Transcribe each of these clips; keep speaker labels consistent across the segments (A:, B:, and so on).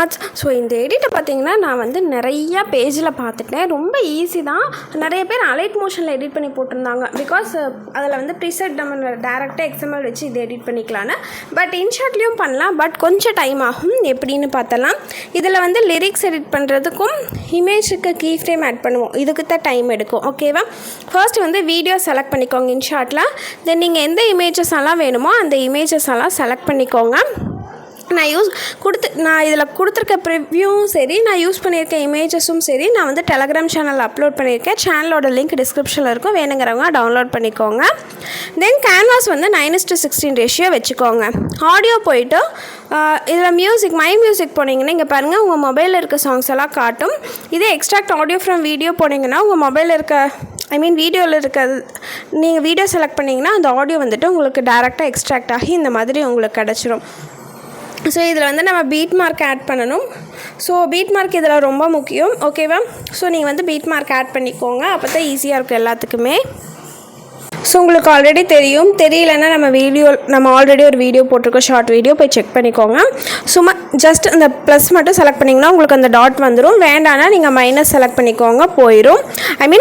A: Shorts. So இந்த எடிட்டை பார்த்தீங்கன்னா நான் வந்து நிறையா பேஜில் பார்த்துட்டேன். ரொம்ப ஈஸி தான். நிறைய பேர் அலைட் மோஷனில் எடிட் பண்ணி போட்டிருந்தாங்க. பிகாஸ் அதில் வந்து ப்ரீசெட் நம்ம டேரெக்டாக எக்ஸ்எம்எல் வச்சு இதை எடிட் பண்ணிக்கலான்னு. பட் இன்ஷார்ட்லேயும் பண்ணலாம், பட் கொஞ்சம் டைம் ஆகும். எப்படின்னு பார்த்தலாம். இதில் வந்து லிரிக்ஸ் எடிட் பண்ணுறதுக்கும் இமேஜுக்கு கீ ஃப்ரேம் ஆட் பண்ணுவோம். இதுக்கு தான் டைம் எடுக்கும். ஓகேவா? ஃபர்ஸ்ட் வந்து வீடியோ செலக்ட் பண்ணிக்கோங்க இன்ஷார்ட்டில். தென் நீங்கள் எந்த இமேஜஸ் எல்லாம் வேணுமோ அந்த இமேஜஸ் எல்லாம் செலக்ட் பண்ணிக்கோங்க. நான் இதில் கொடுத்துருக்க ப்ரிவ்யூவும் சரி, நான் யூஸ் பண்ணியிருக்க இமேஜஸும் சரி, நான் வந்து டெலகிராம் சேனலில் அப்லோட் பண்ணியிருக்கேன். சேனலோட லிங்க் டிஸ்கிரிப்ஷனில் இருக்கும், வேணுங்கிறவங்க டவுன்லோட் பண்ணிக்கோங்க. தென் கேன்வாஸ் வந்து 9:16 ரேஷியோ வச்சுக்கோங்க. ஆடியோ போயிட்டு இதில் மியூசிக், மை மியூசிக் போனீங்கன்னா இங்கே பாருங்கள், உங்கள் மொபைலில் இருக்க சாங்ஸ் எல்லாம் காட்டும். இதே எக்ஸ்ட்ராக்ட் ஆடியோ ஃப்ரம் வீடியோ போனீங்கன்னா உங்கள் மொபைலில் இருக்க வீடியோவில் இருக்கிறது, நீங்கள் வீடியோ செலக்ட் பண்ணிங்கன்னா அந்த ஆடியோ வந்துட்டு உங்களுக்கு டேரெக்டாக எக்ஸ்ட்ராக்ட் ஆகி இந்த மாதிரி உங்களுக்கு கிடச்சிரும். ஸோ இதில் வந்து நம்ம பீட் மார்க் ஆட் பண்ணணும். ஸோ பீட் மார்க் இதில் ரொம்ப முக்கியம். ஓகேவா? ஸோ நீங்கள் வந்து பீட் மார்க் ஆட் பண்ணிக்கோங்க, அப்போ தான் ஈஸியாக இருக்கும் எல்லாத்துக்குமே. ஸோ உங்களுக்கு ஆல்ரெடி தெரியலன்னா நம்ம ஆல்ரெடி ஒரு வீடியோ போட்டிருக்கோம், ஷார்ட் வீடியோ, போய் செக் பண்ணிக்கோங்க. சும்மா ஜஸ்ட் அந்த ப்ளஸ் மட்டும் செலக்ட் பண்ணிங்கன்னா உங்களுக்கு அந்த டாட் வந்துடும். வேண்டானா நீங்கள் மைனஸ் செலக்ட் பண்ணிக்கோங்க, போயிடும்.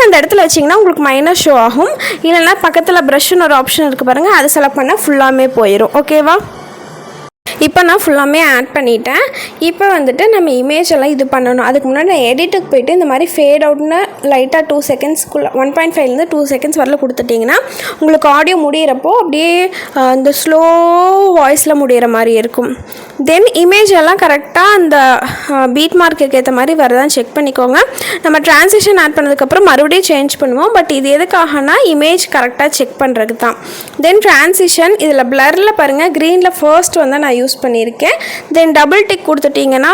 A: அந்த இடத்துல வச்சிங்கன்னா உங்களுக்கு மைனஸ் ஷோ ஆகும். இல்லைன்னா பக்கத்தில் ப்ரஷ்னு ஒரு ஆப்ஷன் இருக்குது பாருங்கள், அது செலக்ட் பண்ணால் ஃபுல்லாமே போயிடும். ஓகேவா? இப்போ நான் ஃபுல்லாமே ஆட் பண்ணிட்டேன். இப்போ வந்துட்டு நம்ம இமேஜ் எல்லாம் இது பண்ணணும். அதுக்கு முன்னாடி நான் எடிட்டுக்கு போய்ட்டு இந்த மாதிரி ஃபேட் அவுட்னு லைட்டாக 2 செகண்ட்ஸ்க்குள்ளே 1.5லேருந்து 2 செகண்ட்ஸ் வரல கொடுத்துட்டிங்கன்னா உங்களுக்கு ஆடியோ முடிகிறப்போ அப்படியே இந்த ஸ்லோ வாய்ஸில் முடிகிற மாதிரி இருக்கும். தென் இமேஜ் எல்லாம் கரெக்டாக அந்த பீட் மார்க்குக்கு ஏற்ற மாதிரி வரதான் செக் பண்ணிக்கோங்க. நம்ம ட்ரான்சிஷன் ஆட் பண்ணதுக்கப்புறம் மறுபடியும் சேஞ்ச் பண்ணுவோம். பட் இது எதுக்காகனா இமேஜ் கரெக்டாக செக் பண்ணுறதுக்கு தான். தென் ட்ரான்சிஷன் இதில் பிளரில் பாருங்கள், க்ரீனில் ஃபர்ஸ்ட் வந்து நான் யூஸ் பண்ணியிருக்கேன். தென் டபுள் டிக் கொடுத்துட்டிங்கன்னா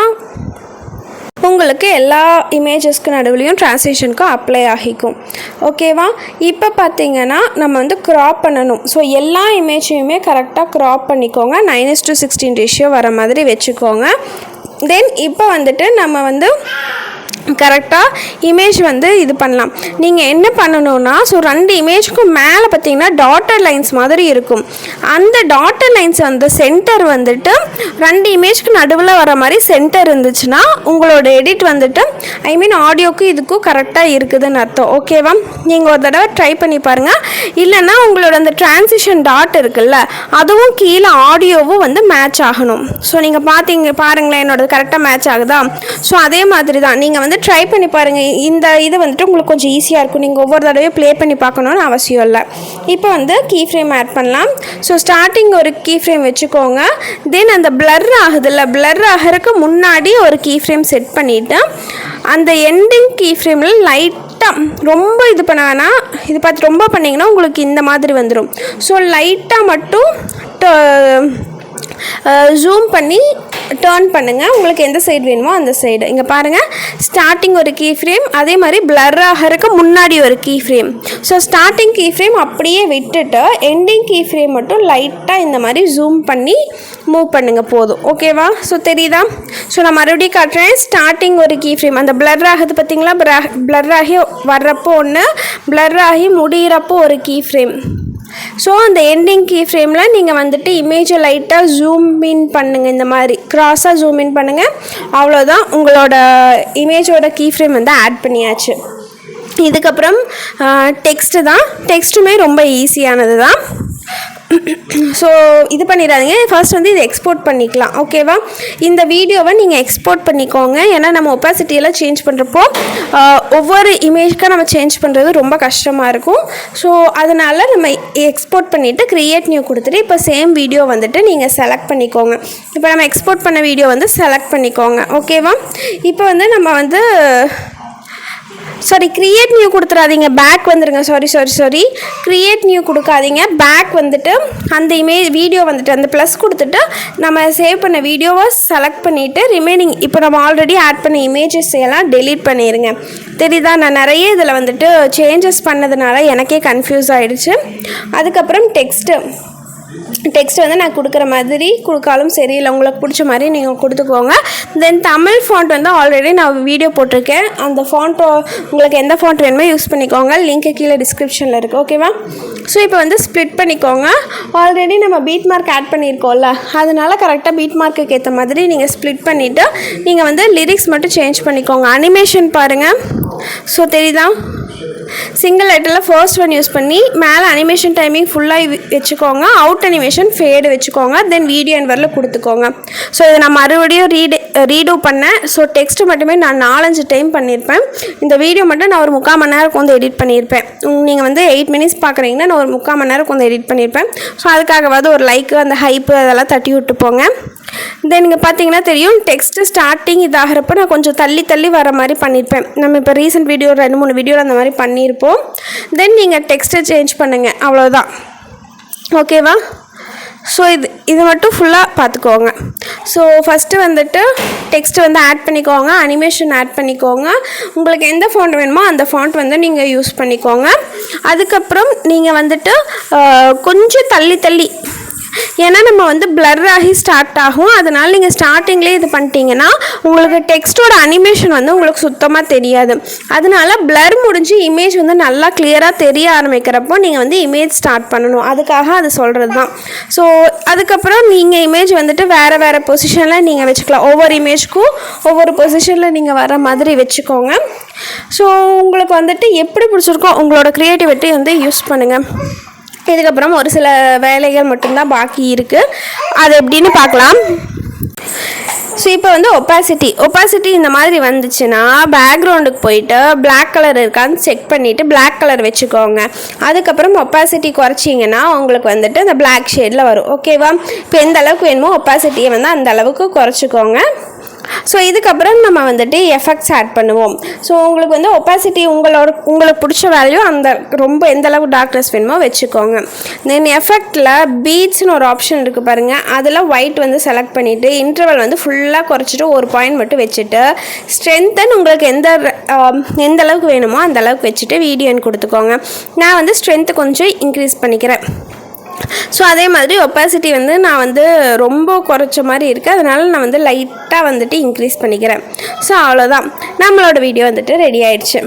A: உங்களுக்கு எல்லா இமேஜஸ்க்கு நடுவுலையும் ட்ரான்ஸ்லேஷனுக்கும் அப்ளை ஆகிக்கும். ஓகேவா? இப்போ பார்த்தீங்கன்னா நம்ம வந்து க்ராப் பண்ணணும். ஸோ எல்லா இமேஜையுமே கரெக்டாக க்ராப் பண்ணிக்கோங்க. 9:16 ரேஷியோ வர மாதிரி வச்சுக்கோங்க. தென் இப்போ வந்துட்டு நம்ம வந்து கரெக்டாக இமேஜ் வந்து இது பண்ணலாம். நீங்கள் என்ன பண்ணணுன்னா, ஸோ 2 இமேஜுக்கும் மேலே பார்த்தீங்கன்னா டாட்டர் லைன்ஸ் மாதிரி இருக்கும். அந்த டாட்டர் லைன்ஸ் வந்து சென்டர் வந்துட்டு 2 இமேஜ்க்கு நடுவில் வர மாதிரி சென்டர் இருந்துச்சுன்னா உங்களோட எடிட் வந்துட்டு ஆடியோக்கு இதுக்கும் கரெக்டாக இருக்குதுன்னு அர்த்தம். ஓகேவா? நீங்கள் ஒரு தடவை ட்ரை பண்ணி பாருங்கள். இல்லைன்னா உங்களோட அந்த ட்ரான்சிஷன் டாட் இருக்குல்ல, அதுவும் கீழே ஆடியோவும் வந்து மேட்ச் ஆகணும். ஸோ நீங்கள் பாருங்களேன், என்னோடது கரெக்டாக மேட்ச் ஆகுதா? ஸோ அதே மாதிரி தான் நீங்கள் வந்து ட்ரை பண்ணி பாருங்கள். இந்த இது வந்துட்டு உங்களுக்கு கொஞ்சம் ஈஸியாக இருக்கும். நீங்கள் ஒவ்வொரு தடவையும் ப்ளே பண்ணி பார்க்கணுன்னு அவசியம் இல்லை. இப்போ வந்து கீ ஃப்ரேம் ஆட் பண்ணலாம். ஸோ ஸ்டார்டிங் ஒரு கீ ஃப்ரேம் வச்சுக்கோங்க. தென் அந்த பிளர் ஆகுதுல்ல, பிளர் ஆகிறதுக்கு முன்னாடி ஒரு கீ ஃப்ரேம் செட் பண்ணிவிட்டு அந்த எண்டிங் கீ ஃப்ரேமில் லைட்டாக, ரொம்ப இது பண்ண வேணாம், இது பார்த்து ரொம்ப பண்ணிங்கன்னா உங்களுக்கு இந்த மாதிரி வந்துடும். ஸோ லைட்டாக மட்டும் ஜூம் பண்ணி டர்ன் பண்ணுங்கள். உங்களுக்கு எந்த சைடு வேணுமோ அந்த சைடு. இங்கே பாருங்கள், ஸ்டார்டிங் ஒரு கீ ஃப்ரேம், அதே மாதிரி பிளர் ஆகிறதுக்கு முன்னாடி ஒரு key frame. So starting key frame அப்படியே விட்டுட்டு எண்டிங் கீ ஃப்ரேம் மட்டும் லைட்டாக இந்த மாதிரி ஜூம் பண்ணி மூவ் பண்ணுங்கள், போதும். ஓகேவா? ஸோ தெரியுதா? ஸோ நான் மறுபடியும் காட்டுறேன். ஸ்டார்டிங் ஒரு கீ ஃப்ரேம், அந்த பிளர் ஆகுது பார்த்தீங்களா, பிளர் ஆகி வர்றப்போ ஒன்று, பிளர் ஆகி முடிகிறப்போ ஒரு கீ ஃப்ரேம். ஸோ அந்த எண்டிங் கீ ஃப்ரேமில் நீங்கள் வந்துட்டு இமேஜை லைட்டாக ஜூம் இன் பண்ணுங்கள், இந்த மாதிரி க்ராஸாக ஜூம் இன் பண்ணுங்கள். அவ்வளோதான், உங்களோட இமேஜோட கீ ஃப்ரேம் வந்து ஆட் பண்ணியாச்சு. இதுக்கப்புறம் டெக்ஸ்ட்டு தான். டெக்ஸ்ட்டுமே ரொம்ப ஈஸியானது தான். ஸோ இது பண்ணிடாதீங்க. ஃபர்ஸ்ட் வந்து இதை எக்ஸ்போர்ட் பண்ணிக்கலாம். ஓகேவா? இந்த வீடியோவை நீங்கள் எக்ஸ்போர்ட் பண்ணிக்கோங்க. ஏன்னா நம்ம ஒப்பாசிட்டியெல்லாம் சேஞ்ச் பண்ணுறப்போ ஒவ்வொரு இமேஜ்க்காக நம்ம சேஞ்ச் பண்ணுறது ரொம்ப கஷ்டமாக இருக்கும். ஸோ அதனால் நம்ம எக்ஸ்போர்ட் பண்ணிவிட்டு க்ரியேட் நியூ கொடுத்துட்டு இப்போ சேம் வீடியோ வந்துட்டு நீங்கள் செலக்ட் பண்ணிக்கோங்க. இப்போ நம்ம எக்ஸ்போர்ட் பண்ண வீடியோ வந்து செலக்ட் பண்ணிக்கோங்க. ஓகேவா? இப்போ வந்து நம்ம வந்து க்ரியேட் நியூ கொடுத்துடாதீங்க, பேக் வந்துடுங்க. சாரி க்ரியேட் நியூ கொடுக்காதீங்க, பேக் வந்துட்டு அந்த வீடியோ வந்துட்டு அந்த ப்ளஸ் கொடுத்துட்டு நம்ம சேவ் பண்ண வீடியோவை செலக்ட் பண்ணிவிட்டு ரிமைனிங் இப்போ நம்ம ஆல்ரெடி ஆட் பண்ண இமேஜஸ் எல்லாம் டெலீட் பண்ணிடுங்க. தெரியுதா? நான் நிறைய இதில் வந்துட்டு சேஞ்சஸ் பண்ணதுனால எனக்கே கன்ஃபியூஸ் ஆகிடுச்சு. அதுக்கப்புறம் டெக்ஸ்ட்டு டெக்ஸ்ட் வந்து நான் கொடுக்குற மாதிரி கொடுக்காலும் சரி, இல்லை உங்களுக்கு பிடிச்ச மாதிரி நீங்கள் கொடுத்துக்கோங்க. தென் தமிழ் ஃபாண்ட் வந்து ஆல்ரெடி நான் வீடியோ போட்டிருக்கேன். அந்த ஃபாண்ட்டோ உங்களுக்கு எந்த ஃபாண்ட் வேணுமோ யூஸ் பண்ணிக்கோங்க. லிங்க்கு கீழே டிஸ்கிரிப்ஷனில் இருக்குது. ஓகேவா? ஸோ இப்போ வந்து ஸ்ப்ளிட் பண்ணிக்கோங்க. ஆல்ரெடி நம்ம பீட் மார்க் ஆட் பண்ணியிருக்கோம்ல, அதனால் கரெக்டாக பீட் மார்க்குக்கு ஏற்ற மாதிரி நீங்கள் ஸ்ப்ளிட் பண்ணிவிட்டு நீங்கள் வந்து லிரிக்ஸ் மட்டும் சேஞ்ச் பண்ணிக்கோங்க. அனிமேஷன் பாருங்கள். ஸோ தெரியுதா? சிங்கிள் லெட்டரில் ஃபர்ஸ்ட் ஒன் யூஸ் பண்ணி மேலே அனிமேஷன் டைமிங் ஃபுல்லாக வச்சுக்கோங்க. அவுட் அனிமேஷன் ஃபேடு வச்சுக்கோங்க. தென் வீடியோ என்வரில் கொடுத்துக்கோங்க. ஸோ இதை நான் மறுபடியும் ரீடூ பண்ணேன். ஸோ டெக்ஸ்ட் மட்டுமே நான் 4-5 டைம் பண்ணியிருப்பேன். இந்த வீடியோ மட்டும் நான் ஒரு 3/4 மணி நேரம் வந்து எடிட் பண்ணியிருப்பேன். நீங்கள் வந்து 8 மினிட்ஸ் பார்க்குறீங்கன்னா நான் ஒரு 3/4 மணி நேரம் வந்து எடிட் பண்ணியிருப்பேன். ஸோ அதுக்காகவாது ஒரு லைக்கு அந்த ஹைப்பு அதெல்லாம் தட்டி விட்டு போங்க. தென் நீங்கள் பார்த்தீங்கன்னா தெரியும், டெக்ஸ்ட்டு ஸ்டார்டிங் இதாகிறப்ப நான் கொஞ்சம் தள்ளி வர மாதிரி பண்ணியிருப்பேன். நம்ம இப்போ ரீசெண்ட் வீடியோ 2-3 வீடியோவில் அந்த மாதிரி பண்ணியிருப்போம். தென் நீங்கள் டெக்ஸ்ட்டை சேஞ்ச் பண்ணுங்கள், அவ்வளோதான். ஓகேவா? ஸோ இது மட்டும் ஃபுல்லாக பார்த்துக்கோங்க. ஸோ ஃபஸ்ட்டு வந்துட்டு டெக்ஸ்ட்டு வந்து ஆட் பண்ணிக்கோங்க, அனிமேஷன் ஆட் பண்ணிக்கோங்க. உங்களுக்கு எந்த ஃபாண்ட் வேணுமோ அந்த ஃபாண்ட் வந்து நீங்கள் யூஸ் பண்ணிக்கோங்க. அதுக்கப்புறம் நீங்கள் வந்துட்டு கொஞ்சம் தள்ளி ஏன்னா நம்ம வந்து பிளர் ஆகி ஸ்டார்ட் ஆகும். அதனால் நீங்கள் ஸ்டார்டிங்லேயே இது பண்ணிட்டீங்கன்னா உங்களுக்கு டெக்ஸ்ட்டோட அனிமேஷன் வந்து உங்களுக்கு சுத்தமாக தெரியாது. அதனால பிளர் முடிஞ்சு இமேஜ் வந்து நல்லா கிளியராக தெரிய ஆரம்பிக்கிறப்போ நீங்கள் வந்து இமேஜ் ஸ்டார்ட் பண்ணணும். அதுக்காக அது சொல்கிறது தான். ஸோ அதுக்கப்புறம் நீங்கள் இமேஜ் வந்துட்டு வேறு பொசிஷனில் நீங்கள் வச்சுக்கலாம். ஒவ்வொரு இமேஜ்க்கும் ஒவ்வொரு பொசிஷனில் நீங்கள் வர மாதிரி வச்சுக்கோங்க. ஸோ உங்களுக்கு வந்துட்டு எப்படி பிடிச்சிருக்கோ உங்களோட க்ரியேட்டிவிட்டி வந்து யூஸ் பண்ணுங்கள். இதுக்கப்புறம் ஒரு சில வேலைகள் மட்டும்தான் பாக்கி இருக்குது. அது எப்படின்னு பார்க்கலாம். ஸோ இப்போ வந்து ஒப்பாசிட்டி இந்த மாதிரி வந்துச்சுன்னா பேக்ரவுண்டுக்கு போயிட்டு பிளாக் கலர் இருக்கான்னு செக் பண்ணிவிட்டு பிளாக் கலர் வச்சுக்கோங்க. அதுக்கப்புறம் ஒப்பாசிட்டி குறைச்சிங்கன்னா உங்களுக்கு வந்துட்டு அந்த பிளாக் ஷேடில் வரும். ஓகேவா? இப்போ எந்த அளவுக்கு வேணுமோ ஒப்பாசிட்டியை வந்து அந்த அளவுக்கு குறைச்சிக்கோங்க. ஸோ இதுக்கப்புறம் நம்ம வந்துட்டு எஃபெக்ட்ஸ் ஆட் பண்ணுவோம். ஸோ உங்களுக்கு வந்து ஒப்பாசிட்டி உங்களுக்கு பிடிச்ச வேல்யூ அந்த ரொம்ப எந்தளவுக்கு டார்க்னஸ் வேணுமோ வச்சுக்கோங்க. தென் எஃபெக்டில் பீட்ஸ்னு ஒரு ஆப்ஷன் இருக்குது பாருங்கள். அதில் ஒயிட் வந்து செலக்ட் பண்ணிவிட்டு இன்டர்வல் வந்து ஃபுல்லாக குறைச்சிட்டு ஒரு பாயிண்ட் மட்டும் வச்சுட்டு ஸ்ட்ரென்த்தன் உங்களுக்கு எந்த அளவுக்கு வேணுமோ அந்த அளவுக்கு வச்சுட்டு வீடியோன்னு கொடுத்துக்கோங்க. நான் வந்து ஸ்ட்ரென்த்து கொஞ்சம் இன்க்ரீஸ் பண்ணிக்கிறேன். ஸோ அதே மாதிரி ஒப்பாசிட்டி வந்து நான் வந்து ரொம்ப குறைச்ச மாதிரி இருக்குது. அதனால் நான் வந்து லைட்டாக வந்துட்டு இன்க்ரீஸ் பண்ணிக்கிறேன். ஸோ அவ்வளோதான், நம்மளோட வீடியோ வந்துட்டு ரெடி ஆயிடுச்சு.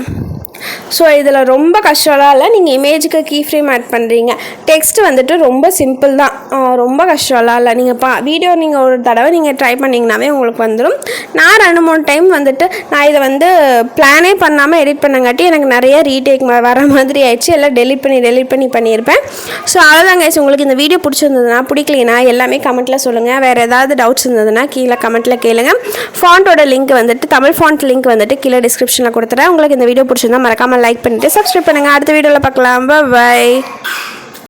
A: ஸோ இதில் ரொம்ப கஷ்டம்லாம் இல்லை. நீங்கள் இமேஜுக்கு கீ ஃப்ரேம் ஆட் பண்ணுறீங்க. டெக்ஸ்ட் வந்துட்டு ரொம்ப சிம்பிள் தான், ரொம்ப கஷ்டம்லாம் இல்லை. நீங்கள் வீடியோ நீங்கள் ஒரு தடவை நீங்கள் ட்ரை பண்ணிங்கனாவே உங்களுக்கு வந்துடும். நான் 2-3 டைம் வந்துட்டு நான் இதை வந்து பிளானே பண்ணாமல் எடிட் பண்ணங்காட்டி எனக்கு நிறைய ரீடேக் வர மாதிரி ஆயிடுச்சு. எல்லாம் டெலிட் பண்ணி பண்ணியிருப்பேன். ஸோ அவ்வளோதாங்க. உங்களுக்கு இந்த வீடியோ பிடிச்சிருந்ததுன்னா பிடிக்கலைன்னா எல்லாமே கமெண்ட்டில் சொல்லுங்கள். வேறு ஏதாவது டவுட்ஸ் இருந்ததுன்னா கீழே கமெண்ட்டில் கேளுங்க. ஃபாண்ட்டோட லிங்க் வந்துட்டு தமிழ் ஃபாண்ட் லிங்க் வந்துட்டு கீழே டிஸ்கிரிப்ஷனில் கொடுத்துறேன். உங்களுக்கு இந்த வீடியோ பிடிச்சிருந்தா மறக்காமல் லைக் பண்ணிவிட்டு சப்ஸ்கிரைப் பண்ணுங்கள். அடுத்த வீடியோவில் பார்க்கலாம். பை.